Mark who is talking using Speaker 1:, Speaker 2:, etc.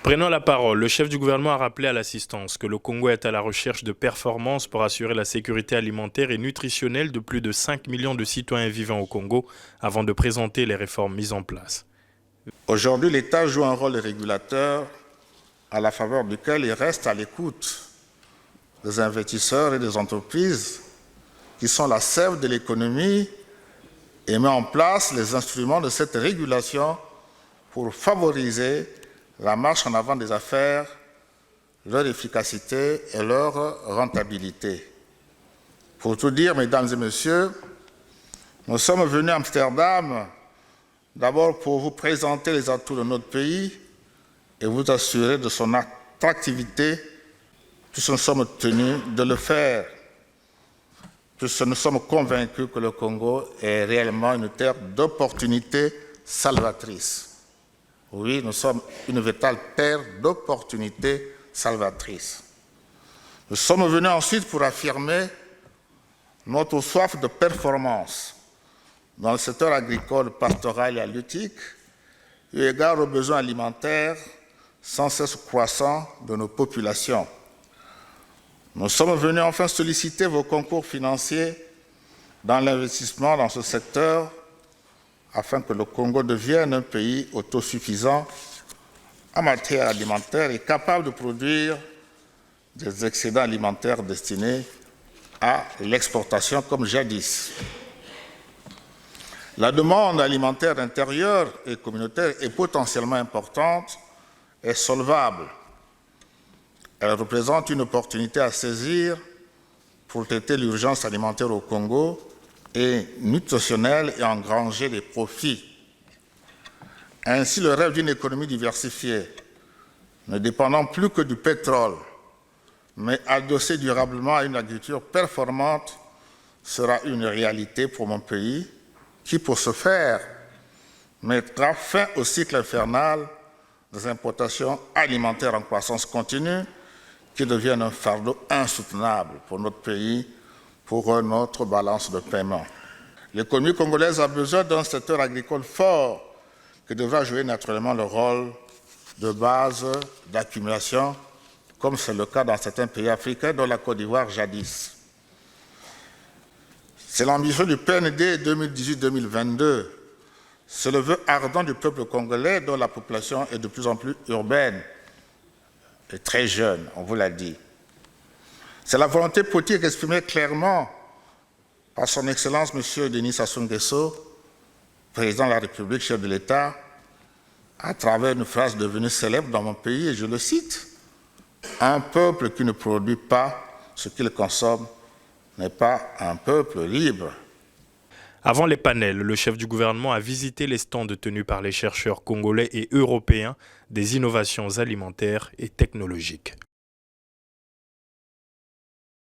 Speaker 1: Prenant la parole, le chef du gouvernement a rappelé à l'assistance que le Congo est à la recherche de performances pour assurer la sécurité alimentaire et nutritionnelle de plus de 5 millions de citoyens vivant au Congo avant de présenter les réformes mises en place.
Speaker 2: Aujourd'hui, l'État joue un rôle de régulateur à la faveur duquel il reste à l'écoute des investisseurs et des entreprises qui sont la sève de l'économie et met en place les instruments de cette régulation pour favoriser la marche en avant des affaires, leur efficacité et leur rentabilité. Pour tout dire, mesdames et messieurs, nous sommes venus à Amsterdam d'abord pour vous présenter les atouts de notre pays et vous assurer de son attractivité, puisque nous sommes tenus de le faire, puisque nous sommes convaincus que le Congo est réellement une terre d'opportunités salvatrices. Oui, nous sommes une véritable terre d'opportunités salvatrices. Nous sommes venus ensuite pour affirmer notre soif de performance dans le secteur agricole, pastoral et halieutique, eu égard aux besoins alimentaires sans cesse croissants de nos populations. Nous sommes venus enfin solliciter vos concours financiers dans l'investissement dans ce secteur afin que le Congo devienne un pays autosuffisant en matière alimentaire et capable de produire des excédents alimentaires destinés à l'exportation comme jadis. La demande alimentaire intérieure et communautaire est potentiellement importante et solvable. Elle représente une opportunité à saisir pour traiter l'urgence alimentaire au Congo et nutritionnelle et engranger des profits. Ainsi, le rêve d'une économie diversifiée, ne dépendant plus que du pétrole, mais adossée durablement à une agriculture performante, sera une réalité pour mon pays, qui, pour ce faire, mettra fin au cycle infernal des importations alimentaires en croissance continue, qui deviennent un fardeau insoutenable pour notre pays, pour notre balance de paiement. L'économie congolaise a besoin d'un secteur agricole fort qui devra jouer naturellement le rôle de base d'accumulation, comme c'est le cas dans certains pays africains, dont la Côte d'Ivoire jadis. C'est l'ambition du PND 2018-2022. C'est le vœu ardent du peuple congolais dont la population est de plus en plus urbaine et très jeune, on vous l'a dit. C'est la volonté politique exprimée clairement par son Excellence M. Denis Sassou Nguesso, président de la République, chef de l'État, à travers une phrase devenue célèbre dans mon pays, et je le cite, « Un peuple qui ne produit pas ce qu'il consomme n'est pas un peuple libre ».
Speaker 1: Avant les panels, le chef du gouvernement a visité les stands tenus par les chercheurs congolais et européens des innovations alimentaires et technologiques.